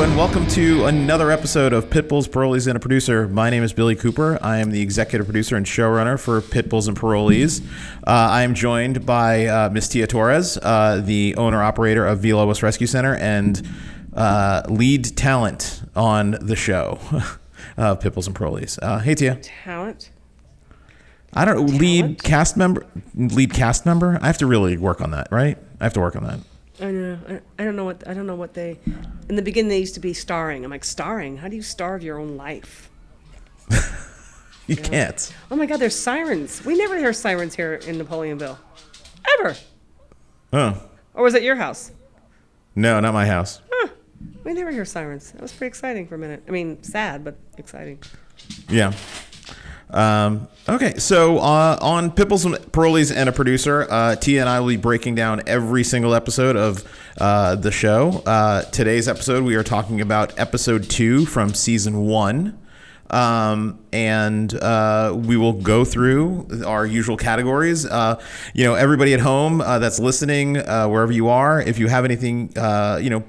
and welcome to another episode of Pitbulls, Parolees, and a Producer. My name is Billy Cooper. I am the executive producer and showrunner for Pitbulls and Parolees. I am joined by Miss Tia Torres, the owner-operator of Vila West Rescue Center and lead talent on the show, Pitbulls and Parolees. Hey, Tia. Talent? I don't know. Lead cast member? I have to really work on that, right? I have to work on that. I know. I don't know what they. In the beginning, they used to be starring. I'm like, starring? How do you starve your own life? You can't. Oh my God, there's sirens. We never hear sirens here in Napoleonville, ever. Oh. Or was it your house? No, not my house. Huh. We never hear sirens. That was pretty exciting for a minute. I mean, sad, but exciting. Yeah. Okay, so on Pitbulls and Parolees and a Producer, Tia and I will be breaking down every single episode of the show. Today's episode, we are talking about episode 2 from season 1. And we will go through our usual categories. Everybody at home that's listening, wherever you are, if you have anything,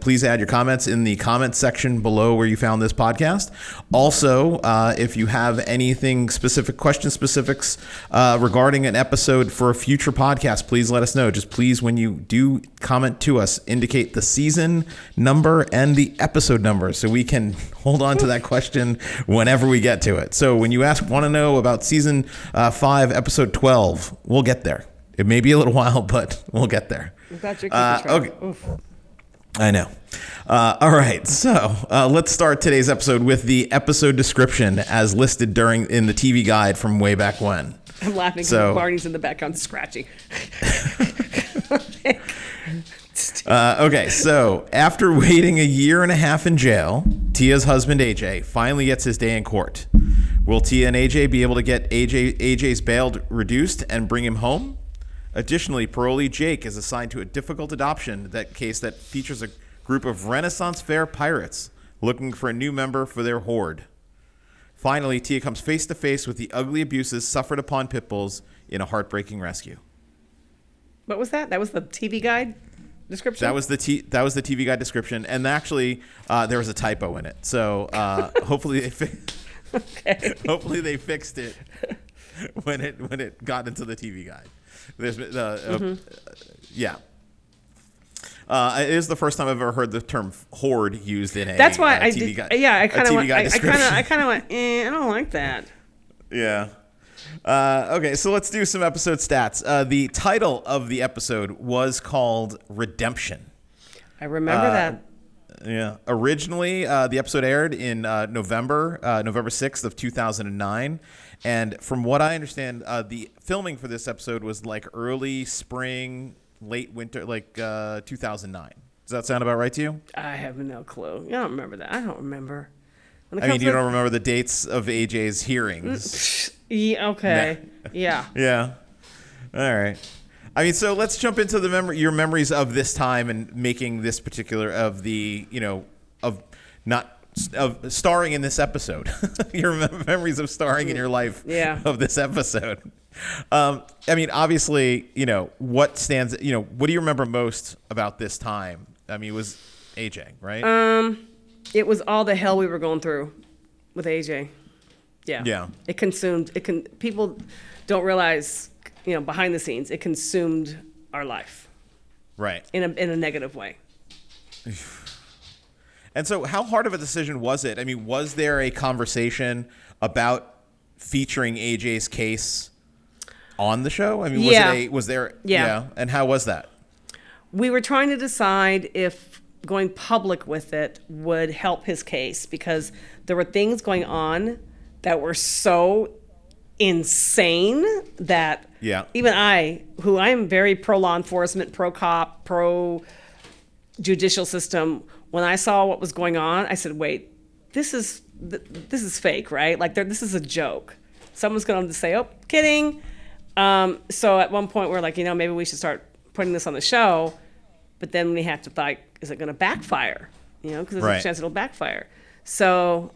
please add your comments in the comments section below where you found this podcast. Also, if you have anything specifics regarding an episode for a future podcast, please let us know. Just please, when you do comment to us, indicate the season number and the episode number so we can hold on to that question whenever we get to it. So when you want to know about season 5, episode 12, we'll get there. It may be a little while, but we'll get there. I'm glad you're keeping track. Okay. Oof. I know. All right. So let's start today's episode with the episode description as listed in the TV guide from way back when. I'm laughing because Barney's in the background scratching. Okay, so after waiting a year and a half in jail, Tia's husband AJ finally gets his day in court. Will Tia and AJ be able to get AJ's bail reduced and bring him home? Additionally, parolee Jake is assigned to a difficult adoption case that features a group of Renaissance fair pirates looking for a new member for their horde. Finally, Tia comes face to face with the ugly abuses suffered upon pitbulls in a heartbreaking rescue. What was that? That was the TV guide description? That was the TV guide description, and actually there was a typo in it. So hopefully they fixed it when it got into the TV guide. There's yeah. It is the first time I've ever heard the term horde used in a That's why I TV did. guide. Yeah, I kind of went. I description. kind of went. I don't like that. Yeah. Okay, so let's do some episode stats. The title of the episode was called Redemption. I remember that. Yeah. Originally, the episode aired in November 6th of 2009. And from what I understand, the filming for this episode was like early spring, late winter, like 2009. Does that sound about right to you? I have no clue. I don't remember that. I don't remember. You don't remember the dates of AJ's hearings? Yeah, okay. No. Yeah. Yeah. All right. So let's jump into your memories of this time and making this particular of starring in this episode. Your memories of starring in your life of this episode. Obviously, what stands, what do you remember most about this time? It was AJ, right? It was all the hell we were going through with AJ. Yeah. Yeah. People don't realize, behind the scenes, it consumed our life. Right. In a negative way. And so how hard of a decision was it? Was there a conversation about featuring AJ's case on the show? Was there? Yeah. And how was that? We were trying to decide if going public with it would help his case because there were things going on that were so insane that even I am very pro law enforcement, pro cop, pro judicial system, when I saw what was going on, I said, wait, this is fake, right? Like this is a joke. Someone's going to say, oh, kidding. So at one point we're like, maybe we should start putting this on the show. But then we have to think, is it going to backfire? Because there's a chance it'll backfire. So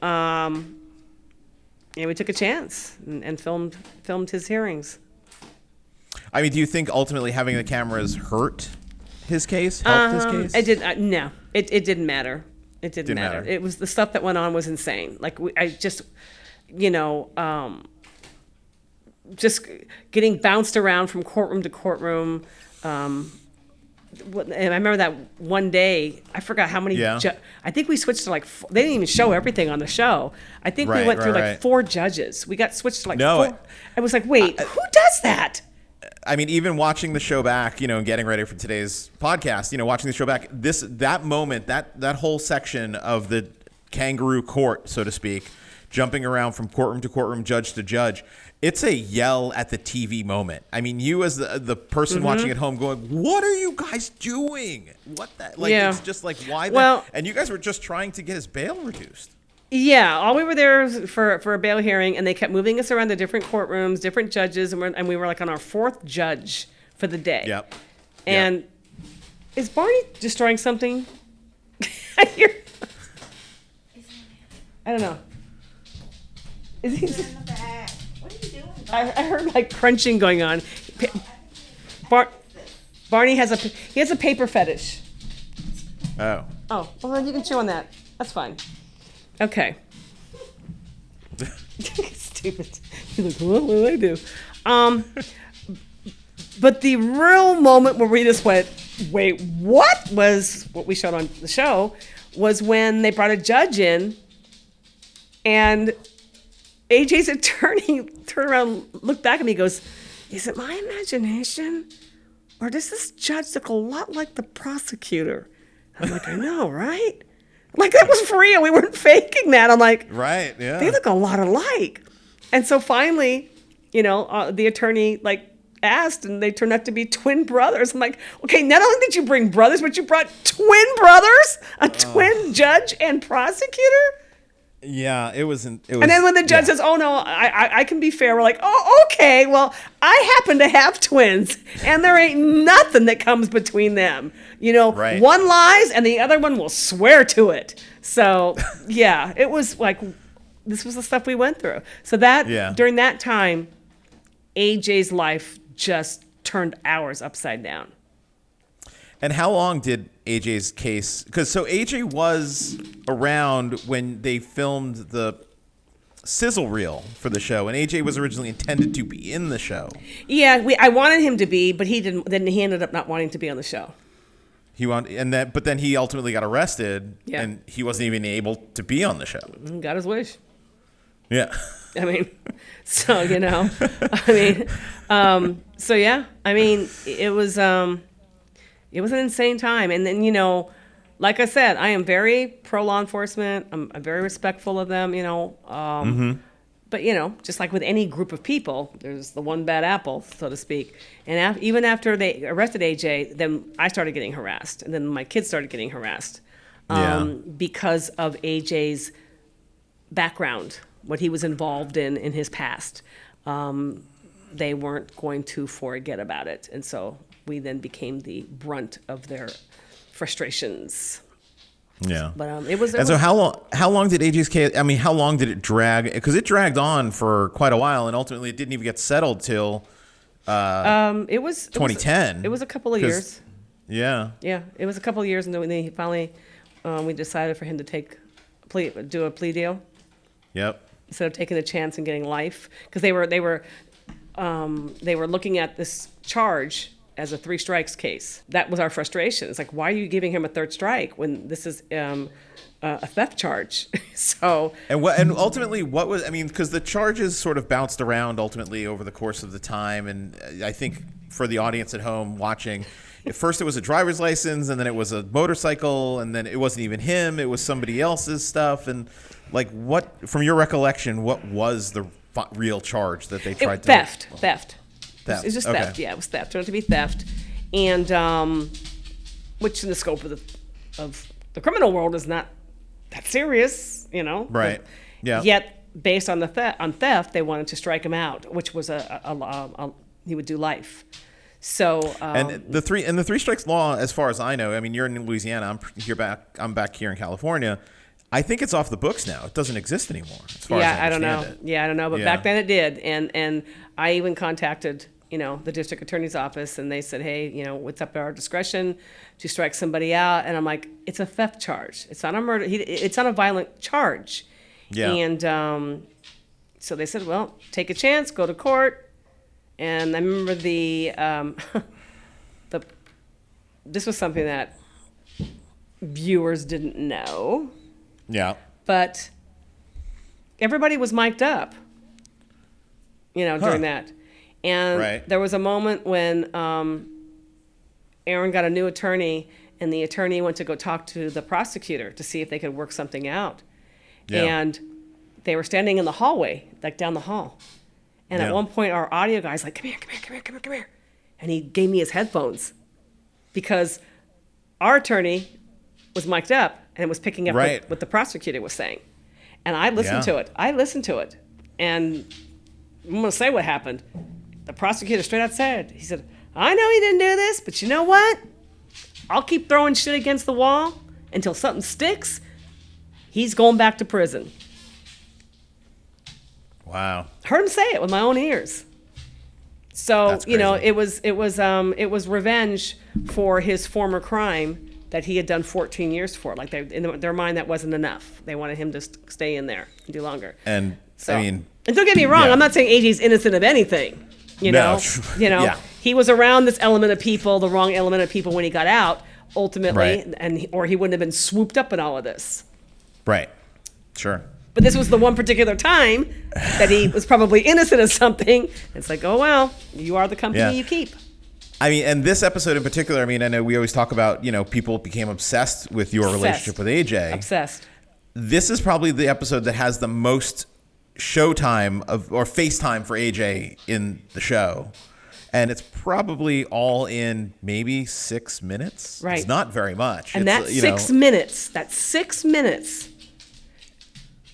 we took a chance and filmed his hearings. Do you think ultimately having the cameras hurt his case? Helped his case? It did. No, it didn't matter. It didn't matter. It was the stuff that went on was insane. Like I just, you know, just getting bounced around from courtroom to courtroom. And I remember that one day, I forgot how many. Yeah. I think we switched to like. They didn't even show everything on the show. I think we went through like 4 judges. We got switched to like 4. I was like, wait, who does that? I mean, even watching the show back, you know, and getting ready for today's podcast, you know, watching the show back, that moment, that whole section of the kangaroo court, so to speak, jumping around from courtroom to courtroom, judge to judge, it's a yell at the TV moment. I mean, you as the person watching at home going, what are you guys doing? What that? Like, it's just like, why? Well, and you guys were just trying to get his bail reduced. Yeah, all we were there for a bail hearing, and they kept moving us around to different courtrooms, different judges, and we were like on our 4th judge for the day. Yep. And is Barney destroying something? I hear. I don't know. Is he? What are you doing? I heard like crunching going on. Barney has a paper fetish. Oh. Oh, well then you can chew on that. That's fine. Okay. Stupid. He's like, what do I do? But the real moment where we just went, wait, what? Was what we showed on the show was when they brought a judge in and AJ's attorney turned around, looked back at me, goes, is it my imagination? Or does this judge look a lot like the prosecutor? I'm like, I know, right? Like, that was for real. We weren't faking that. I'm like, right, yeah. They look a lot alike. And so finally, you know, the attorney, like, asked, and they turned out to be twin brothers. I'm like, okay, not only did you bring brothers, but you brought twin brothers? A twin judge and prosecutor? Yeah, it was. And then when the judge says, oh, no, I can be fair, we're like, oh, okay, well, I happen to have twins, and there ain't nothing that comes between them. You know, one lies, and the other one will swear to it. So, yeah, it was like, this was the stuff we went through. So that, during that time, AJ's life just turned ours upside down. And how long did AJ's case? Because so AJ was around when they filmed the sizzle reel for the show, and AJ was originally intended to be in the show. Yeah, I wanted him to be, but he didn't. Then he ended up not wanting to be on the show. But then he ultimately got arrested, and he wasn't even able to be on the show. Got his wish. Yeah. I mean, so you know, I mean, so yeah, I mean, it was an insane time. And then, you know, like I said, I am very pro law enforcement. I'm very respectful of them, you know. But, you know, just like with any group of people, there's the one bad apple, so to speak. And even after they arrested AJ, then I started getting harassed. And then my kids started getting harassed because of AJ's background, what he was involved in his past. They weren't going to forget about it. And so we then became the brunt of their frustrations. Yeah. But so how long did AJ's case, I mean, how long did it drag? Because it dragged on for quite a while, and ultimately it didn't even get settled till it was 2010. It was a couple of years. Yeah. Yeah, it was a couple of years, and then he finally we decided for him to do a plea deal. Yep. Instead of taking a chance and getting life, because they were looking at this charge as a 3 strikes case. That was our frustration. It's like, why are you giving him a 3rd strike when this is a theft charge? So and ultimately, what was, I mean, because the charges sort of bounced around ultimately over the course of the time, and I think for the audience at home watching, at first it was a driver's license, and then it was a motorcycle, and then it wasn't even him, it was somebody else's stuff. And like, what, from your recollection, what was the real charge that they tried to... Theft. It's just theft. Yeah, it was theft. It turned out to be theft, and which in the scope of the criminal world is not that serious, you know. Right. Yeah. Yet, based on theft, they wanted to strike him out, which was he would do life. So and the 3 strikes law, as far as I know, I mean, you're in Louisiana. I'm back here in California. I think it's off the books now. It doesn't exist anymore, as far as I understand it. Yeah, I don't know. But back then it did, and I even contacted the district attorney's office, and they said, hey, it's up to our discretion to strike somebody out. And I'm like, it's a theft charge. It's not a murder. It's not a violent charge. Yeah. And so they said, well, take a chance, go to court. And I remember this was something that viewers didn't know. Yeah. But everybody was mic'd up, during that. And there was a moment when Aaron got a new attorney, and the attorney went to go talk to the prosecutor to see if they could work something out. Yeah. And they were standing in the hallway, like down the hall. And at one point, our audio guy's like, come here. And he gave me his headphones because our attorney was mic'd up and was picking up what the prosecutor was saying. And I listened to it. And I'm going to say what happened. The prosecutor straight out said, he said, I know he didn't do this, but you know what? I'll keep throwing shit against the wall until something sticks. He's going back to prison. Wow. Heard him say it with my own ears. So, it was revenge for his former crime that he had done 14 years for. Like, in their mind, that wasn't enough. They wanted him to stay in there and do longer. And, so, and don't get me wrong, I'm not saying AJ's innocent of anything. No. He was around this element of people, the wrong element of people when he got out, ultimately, or he wouldn't have been swooped up in all of this. Right. Sure. But this was the one particular time that he was probably innocent of something. It's like, oh, well, you are the company you keep. I mean, and this episode in particular, I know we always talk about, people became obsessed with your relationship with AJ. Obsessed. This is probably the episode that has the most showtime or FaceTime for AJ in the show. And it's probably all in maybe 6 minutes. Right. It's not very much. And that 6 minutes,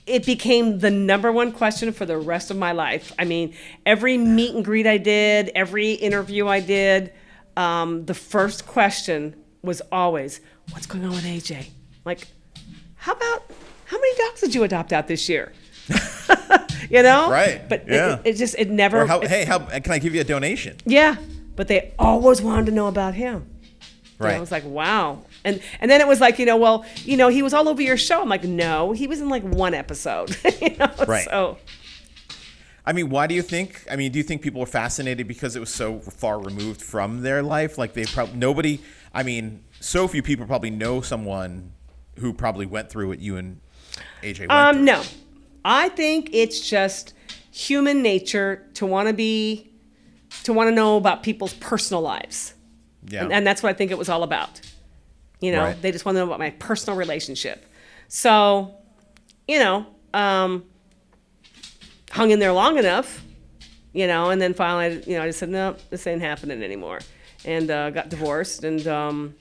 it became the number one question for the rest of my life. I mean, every meet and greet I did, every interview I did, the first question was always, what's going on with AJ? Like, how many dogs did you adopt out this year? Right. But it never. Or how can I give you a donation? Yeah. But they always wanted to know about him. Right. And I was like, wow. And then it was like, he was all over your show. I'm like, no, he was in like one episode. Right. So. I mean, why do you think? I mean, do you think people were fascinated because it was so far removed from their life? Like so few people probably know someone who probably went through what you and AJ went through. No. I think it's just human nature to want to know about people's personal lives. Yeah. And that's what I think it was all about. Right. They just want to know about my personal relationship. So, hung in there long enough, and then finally, I just said, no, this ain't happening anymore. And got divorced. And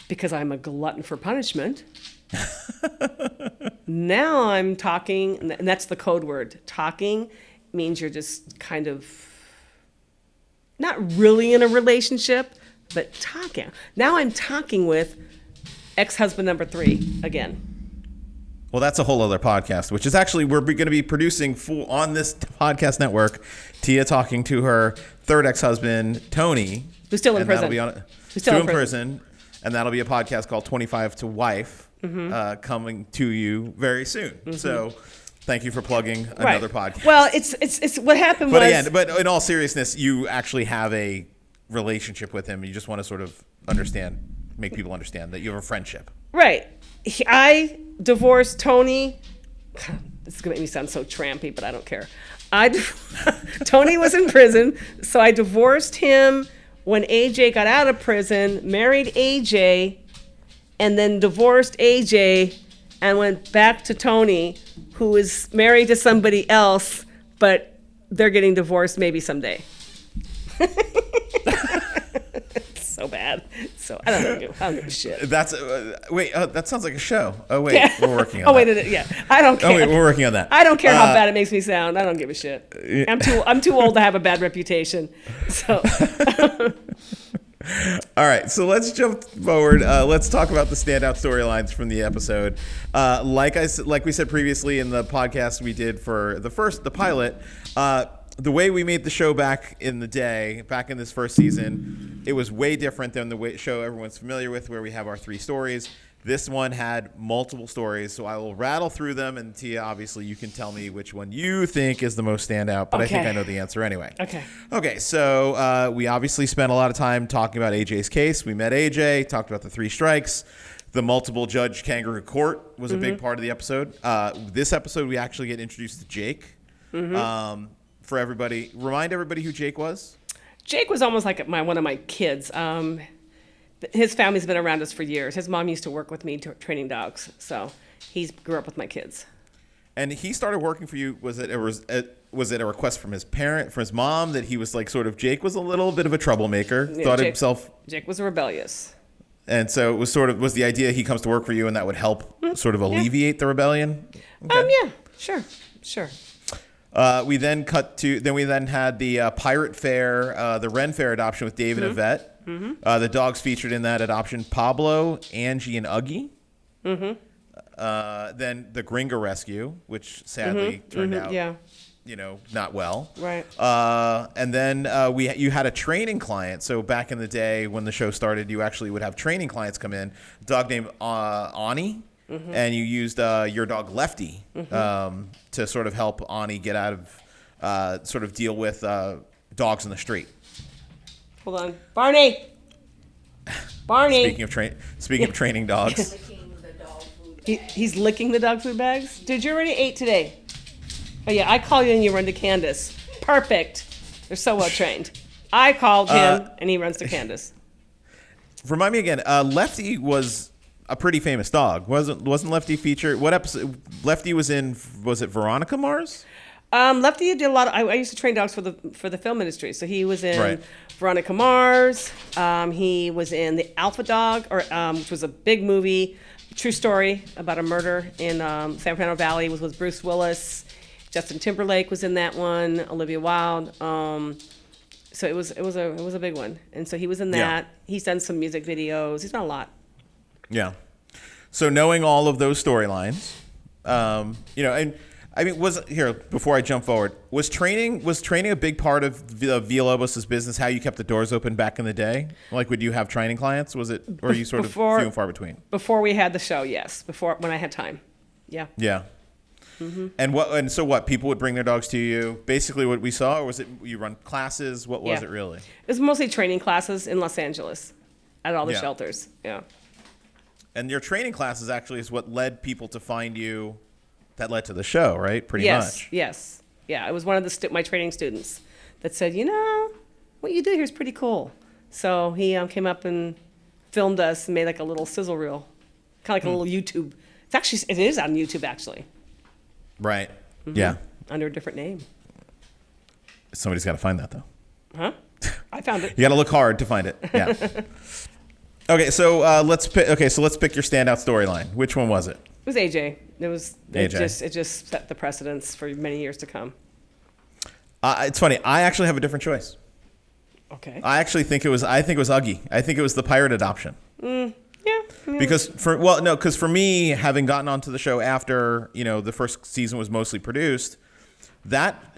because I'm a glutton for punishment, now I'm talking, and that's the code word. Talking means you're just kind of not really in a relationship, but talking. Now I'm talking with ex-husband number 3 again. Well, that's a whole other podcast, which is actually we're going to be producing on this podcast network. Tia talking to her third ex-husband, Tony, who's still in prison. Who's still in prison, and that'll be a podcast called 25 to Wife, coming to you very soon. Mm-hmm. So. Thank you for plugging another podcast. Well, it's what happened but in all seriousness, you actually have a relationship with him. You just want to sort of make people understand that you have a friendship. Right. I divorced Tony. This is going to make me sound so trampy, but I don't care. Tony was in prison, so I divorced him when AJ got out of prison, married AJ, and then divorced AJ and went back to Tony, who is married to somebody else, but they're getting divorced maybe someday. So bad. So I don't give a shit. That's that sounds like a show. Oh wait, we're working on that. I don't care. Oh wait, we're working on that. I don't care how bad it makes me sound. I don't give a shit. I'm too old to have a bad reputation. So. All right, so let's jump forward. Let's talk about the standout storylines from the episode. Like we said previously in the podcast we did for the pilot, the way we made the show back in the day, back in this first season, it was way different than the show everyone's familiar with, where we have our 3 stories. This one had multiple stories, so I will rattle through them, and Tia, obviously, you can tell me which one you think is the most standout, but I think I know the answer anyway. Okay, so we obviously spent a lot of time talking about AJ's case. We met AJ, talked about the 3 strikes. The multiple judge kangaroo court was a big part of the episode. This episode, we actually get introduced to Jake. For everybody, remind everybody who Jake was. Jake was almost like one of my kids. His family's been around us for years. His mom used to work with me training dogs, so he grew up with my kids. And he started working for you. Was it a request from his parent, from his mom, that he was like sort of Jake was a little bit of a troublemaker, Jake was rebellious. And so it was was the idea he comes to work for you and that would help sort of alleviate the rebellion? Okay. Yeah, sure. We then had the Pirate Fair, the Ren Fair adoption with Dave and Yvette. The dogs featured in that adoption, Pablo, Angie, and Uggy. Then the Gringa Rescue, which sadly turned out, not well. Right. And then you had a training client. So back in the day when the show started, you actually would have training clients come in. A dog named Ani. And you used your dog Lefty to sort of help Ani get out of, sort of deal with dogs in the street. Hold on, Barney. Speaking of training dogs, he's licking the dog food bags. Dude, you already ate today. Oh yeah, I call you and you run to Candace. Perfect. They're so well trained. I called him and he runs to Candace. Remind me again. Lefty was a pretty famous dog. Wasn't Lefty featured? What episode? Lefty was in. Was it Veronica Mars? Lefty did a lot. I used to train dogs for the film industry, so he was in Veronica Mars. He was in the Alpha Dog, which was a big movie, true story about a murder in San Fernando Valley. Was with Bruce Willis. Justin Timberlake was in that one. Olivia Wilde. So it was a big one, and so he was in that. Yeah. He's done some music videos. He's done a lot. Yeah. So knowing all of those storylines, and. I mean, before I jump forward, was training a big part of Villalobos' business? How you kept the doors open back in the day? Like, would you have training clients? Was it, or are you sort of few and far between? Before we had the show, yes. When I had time, yeah. Yeah. And so what? People would bring their dogs to you. Basically, what we saw, or was it you run classes? What was it really? It was mostly training classes in Los Angeles, at all the shelters. Yeah. And your training classes actually is what led people to find you. That led to the show, right? Pretty much. Yes. Yeah, it was one of my training students that said, what you do here is pretty cool. So he came up and filmed us and made like a little sizzle reel, kind of like a little YouTube. It is on YouTube, actually. Right. Yeah. Under a different name. Somebody's got to find that, though. Huh? I found it. You got to look hard to find it. Yeah. Okay, so let's pick your standout storyline. Which one was it? It was AJ. AJ. It just set the precedence for many years to come. It's funny. I actually have a different choice. Okay. I think it was Uggy. I think it was the pirate adoption. Yeah. Because for me, having gotten onto the show after the first season was mostly produced, that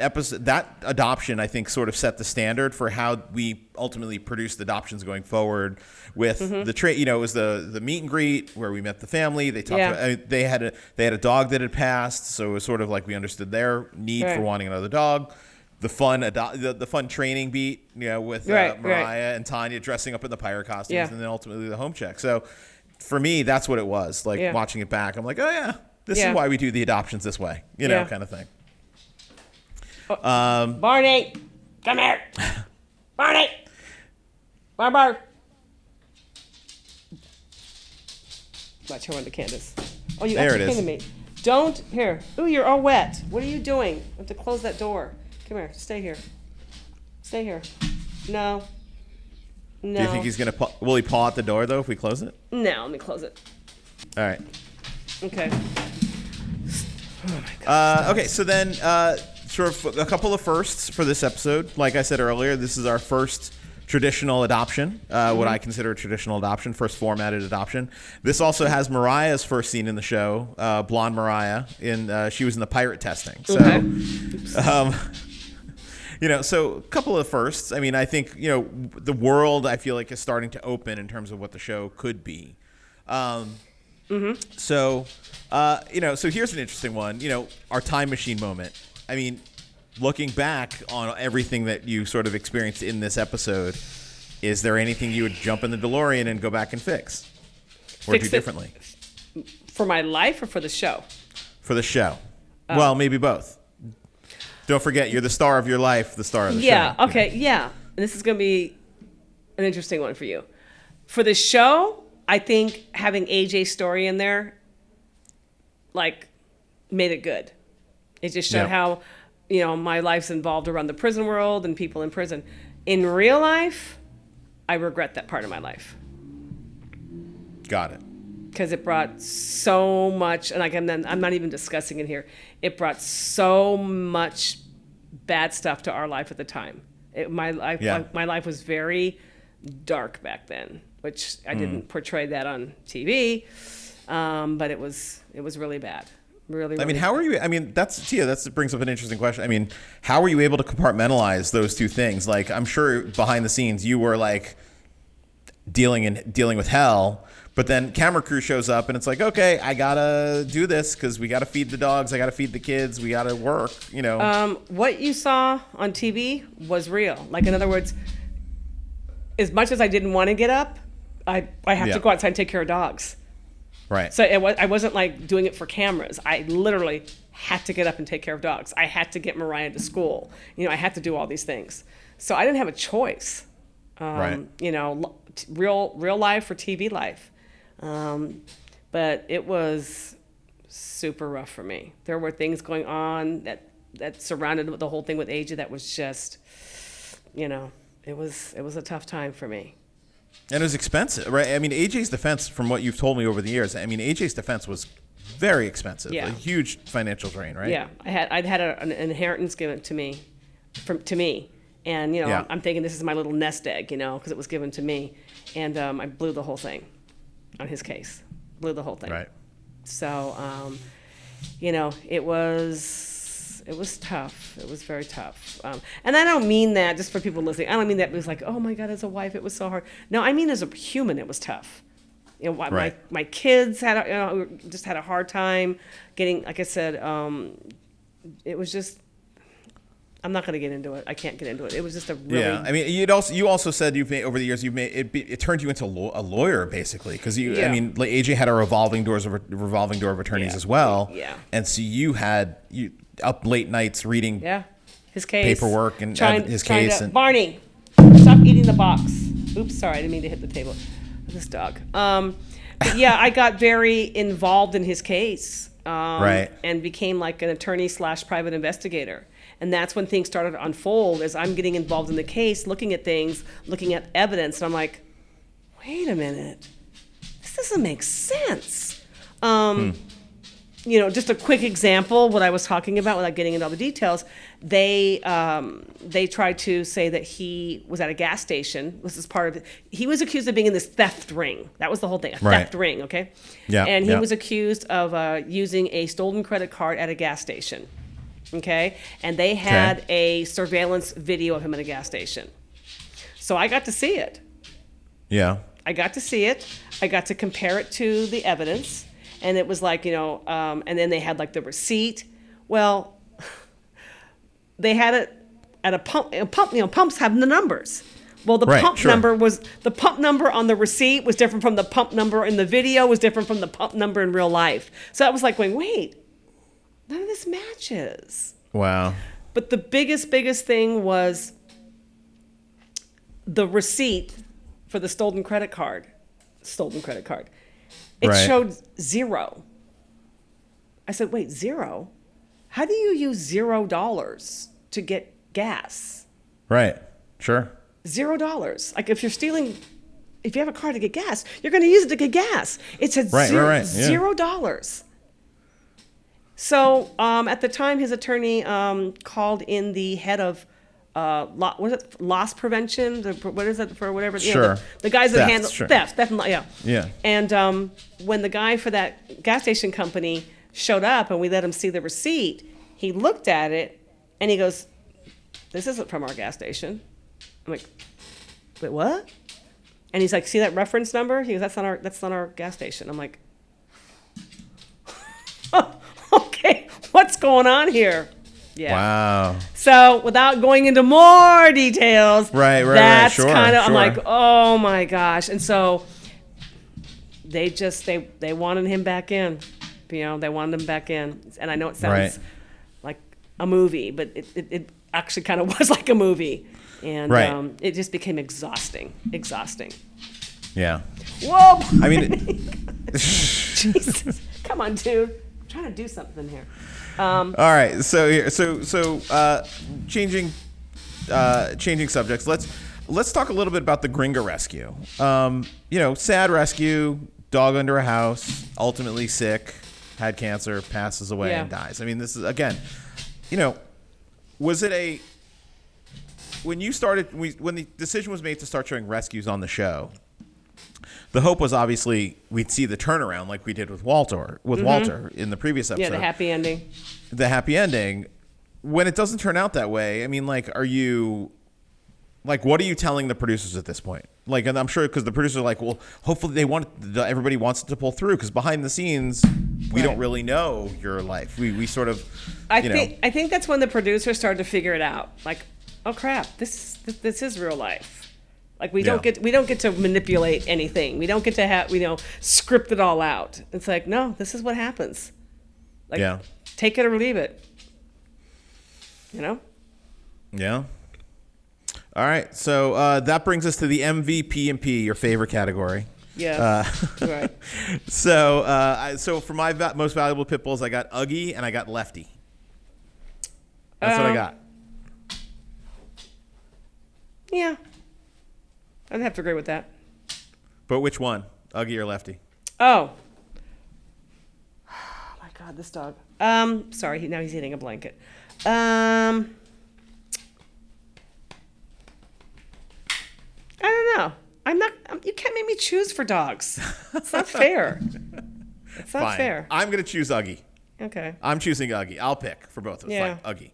adoption I think sort of set the standard for how we ultimately produced adoptions going forward. With the it was the meet and greet where we met the family. They talked about, they had a dog that had passed, so it was sort of like we understood their need for wanting another dog. The fun training beat, with Mariah and Tanya dressing up in the pirate costumes, and then ultimately the home check. So for me, that's what it was. Like watching it back, I'm like, oh yeah, this is why we do the adoptions this way, kind of thing. Barney, come here. Barney, Barbar. Watch her run to Candace. Oh, you actually came to me. Don't here. Ooh, you're all wet. What are you doing? I have to close that door. Come here. Stay here. Stay here. No. Do you think he's gonna? Will he paw at the door though if we close it? No. Let me close it. All right. Okay. Oh my God. Okay. So then, sort of a couple of firsts for this episode. Like I said earlier, this is our first traditional adoption, what I consider a traditional adoption, first formatted adoption. This also has Mariah's first scene in the show, blonde Mariah. She was in the pirate testing. So, So a couple of firsts. I mean, I think, the world, I feel like, is starting to open in terms of what the show could be. So, so here's an interesting one, our time machine moment. I mean, looking back on everything that you sort of experienced in this episode, is there anything you would jump in the DeLorean and go back and fix? Or do differently? For my life or for the show? For the show. Well, maybe both. Don't forget, you're the star of your life, the star of the show. Yeah, okay, yeah. And this is going to be an interesting one for you. For the show, I think having AJ's story in there, made it good. It just showed how, my life's involved around the prison world and people in prison. In real life, I regret that part of my life. Got it. Because it brought so much, and I'm not even discussing it here. It brought so much bad stuff to our life at the time. My life was very dark back then, which I didn't portray that on TV, but it was really bad. Really, I mean, how are you? I mean, that brings up an interesting question. I mean, how were you able to compartmentalize those two things? Like, I'm sure behind the scenes you were dealing with hell. But then camera crew shows up and it's like, okay, I gotta do this because we gotta feed the dogs, I gotta feed the kids, we gotta work, What you saw on TV was real. In other words, as much as I didn't want to get up, I have to go outside and take care of dogs. Right. So I wasn't doing it for cameras. I literally had to get up and take care of dogs. I had to get Mariah to school. I had to do all these things. So I didn't have a choice. Right. Real life or TV life. But it was super rough for me. There were things going on that surrounded the whole thing with AJ that was just, it was a tough time for me. And it was expensive, right? I mean, AJ's defense, from what you've told me over the years, AJ's defense was very expensive. Yeah. A huge financial drain, right? Yeah. I'd had an inheritance given to me, and I'm thinking this is my little nest egg, because it was given to me, and I blew the whole thing on his case. Blew the whole thing. Right. So, it was tough. It was very tough. And I don't mean that just for people listening. I don't mean that it was oh my God, as a wife, it was so hard. No, I mean as a human, it was tough. Right. My kids just had a hard time getting, like I said, it was just, I'm not going to get into it. I can't get into it. It was just a really... Yeah, I mean, you also said over the years it turned you into a lawyer basically because AJ had a revolving door of attorneys as well. Yeah. And so you up late nights reading his case, paperwork and his case. Barney, stop eating the box. Oops, sorry, I didn't mean to hit the table. This dog. But yeah, I got very involved in his case. Right. And became an attorney / private investigator. And that's when things started to unfold as I'm getting involved in the case, looking at things, looking at evidence. And I'm like, wait a minute, this doesn't make sense. Just a quick example, what I was talking about without getting into all the details, they tried to say that he was at a gas station. This is part of it. He was accused of being in this theft ring. That was the whole thing, theft ring, okay? Yeah. And he was accused of using a stolen credit card at a gas station. Okay, and they had a surveillance video of him at a gas station. So I got to see it. Yeah. I got to see it. I got to compare it to the evidence. And it was and then they had the receipt. Well, they had it at a pump. Pumps have the numbers. Well, the pump number on the receipt was different from the pump number in the video, was different from the pump number in real life. So I was going, wait. None of this matches. Wow. But the biggest thing was the receipt for the stolen credit card. It showed 0. I said, wait, 0? How do you use $0 to get gas? Right. Sure. $0. If you're stealing, if you have a car to get gas, you're going to use it to get gas. It said $0. So at the time, his attorney called in the head of loss prevention. What is it for? Whatever. Sure. The guys that handle theft. Yeah. And when the guy for that gas station company showed up and we let him see the receipt, he looked at it and he goes, this isn't from our gas station. I'm like, wait, what? And he's like, see that reference number? He goes, that's not our gas station. I'm like, okay, what's going on here? Yeah. Wow. So without going into more details, that's sure, kind of, sure. I'm like, oh my gosh. And so they wanted him back in. They wanted him back in. And I know it sounds like a movie, but it actually kind of was like a movie. And it just became exhausting. Yeah. Whoa. I mean, Jesus. Come on, dude. I'm trying to do something here. all right. So changing subjects. Let's talk a little bit about the Gringa rescue. Sad rescue. Dog under a house. Ultimately sick. Had cancer. Passes away and dies. I mean, this is again. Was it when the decision was made to start showing rescues on the show? The hope was obviously we'd see the turnaround like we did with Walter in the previous episode. Yeah, the happy ending. The happy ending. When it doesn't turn out that way, I mean, what are you telling the producers at this point? And I'm sure because the producers are like, well, hopefully everybody wants it to pull through because behind the scenes, we don't really know your life. We sort of, I think that's when the producers started to figure it out. Like, oh crap, this is real life. Like we don't get to manipulate anything. We don't get to script it all out. It's like, no, this is what happens. Like, take it or leave it. Yeah. All right. So that brings us to the MVP and P, your favorite category. Yeah. Right. So for my most valuable pit bulls, I got Uggy and I got Lefty. That's what I got. Yeah. I'd have to agree with that. But which one? Uggy or Lefty? Oh my God, this dog. Sorry, now he's eating a blanket. I don't know. You can't make me choose for dogs. It's not fair. It's not fair. I'm going to choose Uggy. Okay. I'm choosing Uggy. I'll pick for both of us. Yeah. Uggy.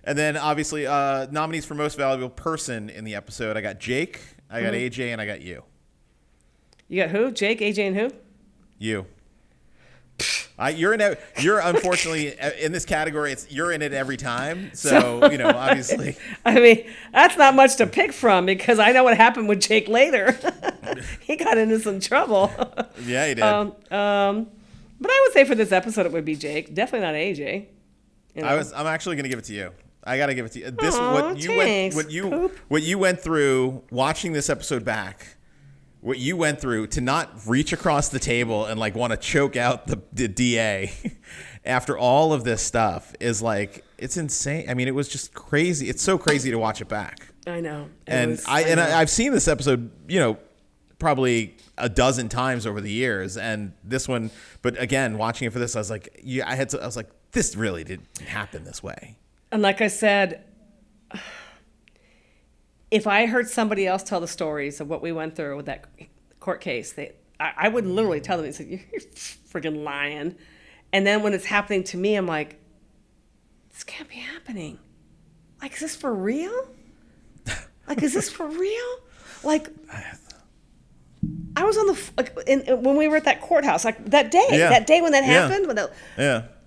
And then obviously nominees for most valuable person in the episode. I got Jake, I got AJ, and I got you. You got who? Jake, AJ, and who? You. You're unfortunately in this category. You're in it every time. So obviously. I mean, that's not much to pick from because I know what happened with Jake later. He got into some trouble. Yeah, he did. But I would say for this episode it would be Jake. Definitely not AJ. I'm actually going to give it to you. I got to give it to you. What you went through watching this episode back. What you went through to not reach across the table and want to choke out the DA after all of this stuff is it's insane. I mean, it was just crazy. It's so crazy to watch it back. I know. I've seen this episode, probably a dozen times over the years, and this one. But again, watching it for this, I was like, I was like, this really didn't happen this way. And like I said. If I heard somebody else tell the stories of what we went through with that court case, I would literally tell them, "You're freaking lying." And then when it's happening to me, I'm like, "This can't be happening. Is this for real? Is this for real? I was on when we were at that courthouse, that day when that happened. When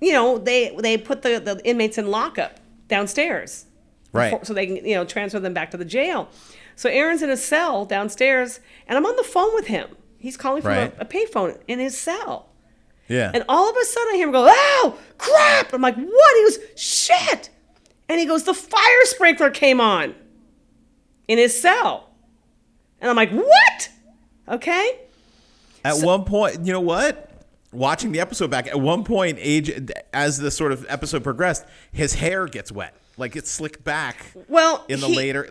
they put the inmates in lockup downstairs. Right. So they can, transfer them back to the jail. So Aaron's in a cell downstairs, and I'm on the phone with him. He's calling from a payphone in his cell. Yeah. And all of a sudden I hear him go, "Oh, crap." I'm like, "What?" He goes, "Shit." And he goes, "The fire sprinkler came on in his cell." And I'm like, "What?" Okay. At one point, you know what? Watching the episode back, at one point, as the sort of episode progressed, his hair gets wet. It's slicked back. Well, in the later.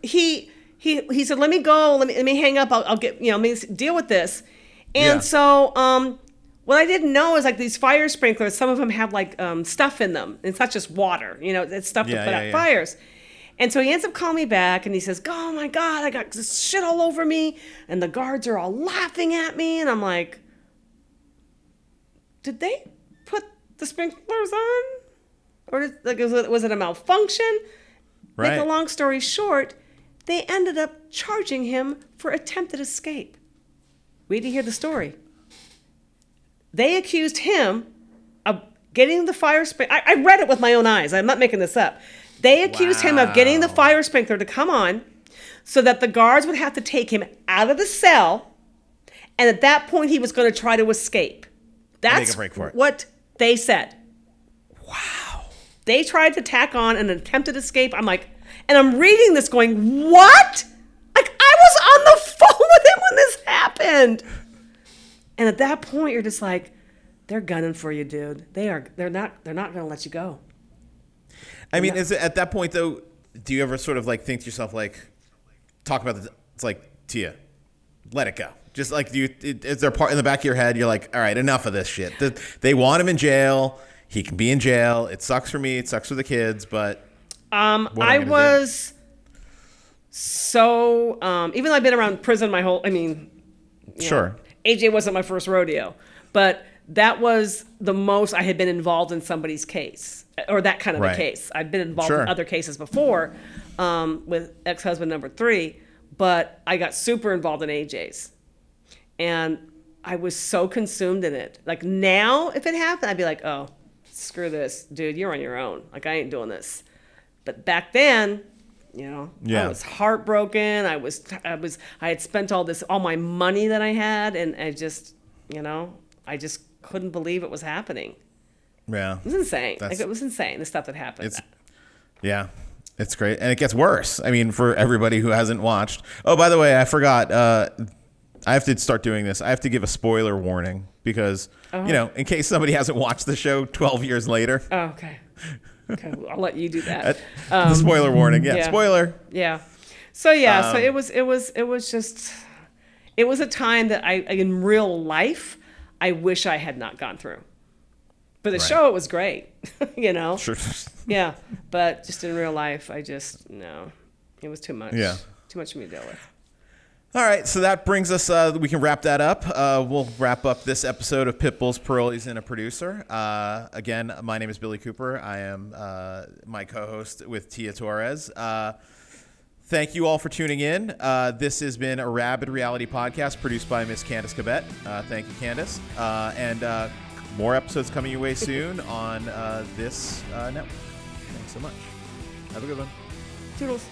He said, "Let me go. Let me hang up. I'll get let me deal with this." And so what I didn't know is these fire sprinklers. Some of them have stuff in them. It's not just water. It's stuff to put out fires. And so he ends up calling me back and he says, "Oh my God, I got this shit all over me, and the guards are all laughing at me." And I'm like, "Did they put the sprinklers on?" Or was it a malfunction? Right. Make a long story short, they ended up charging him for attempted escape. Wait to hear the story. They accused him of getting the fire sprinkler. I read it with my own eyes. I'm not making this up. They accused him of getting the fire sprinkler to come on so that the guards would have to take him out of the cell, and at that point he was going to try to escape. That's make a break for it. what they said. Wow. They tried to tack on an attempted escape. I'm like, and I'm reading this going, what? Like, I was on the phone with him when this happened. And at that point, you're just like, they're gunning for you, dude. They're not going to let you go. I mean, is it at that point though? Do you ever sort of like think to yourself like, talk about this? It's like, Tia, let it go. Just like, is there a part in the back of your head? You're like, all right, enough of this shit. They want him in jail. He can be in jail. It sucks for me. It sucks for the kids. But I was so even though I've been around prison my whole, Sure. AJ wasn't my first rodeo, but that was the most I had been involved in somebody's case, or that kind of a case. I've been involved in other cases before with ex-husband number 3, but I got super involved in AJ's. And I was so consumed in it. Like now, if it happened, I'd be like, oh, screw this, dude, you're on your own. Like, I ain't doing this. But back then, I was heartbroken. I had spent all my money that I had, and I just couldn't believe it was happening. Yeah. It was insane. It was insane, the stuff that happened. It's great. And it gets worse. I mean, for everybody who hasn't watched. Oh, by the way, I forgot. I have to start doing this. I have to give a spoiler warning because, in case somebody hasn't watched the show 12 years later. Oh, okay. Okay, well, I'll let you do that. The spoiler warning. Yeah, spoiler. Yeah. So it was a time that in real life, I wish I had not gone through. For the show, it was great, Sure. Yeah, but just in real life, no, it was too much. Yeah. Too much for me to deal with. All right, so that brings us, we can wrap that up. We'll wrap up this episode of Pitbulls, Parolees, and a Producer. Again, my name is Billy Cooper. I am my co-host with Tia Torres. Thank you all for tuning in. This has been a Rabid Reality Podcast produced by Miss Candace Cabet. Thank you, Candace. And more episodes coming your way soon on this network. Thanks so much. Have a good one. Toodles.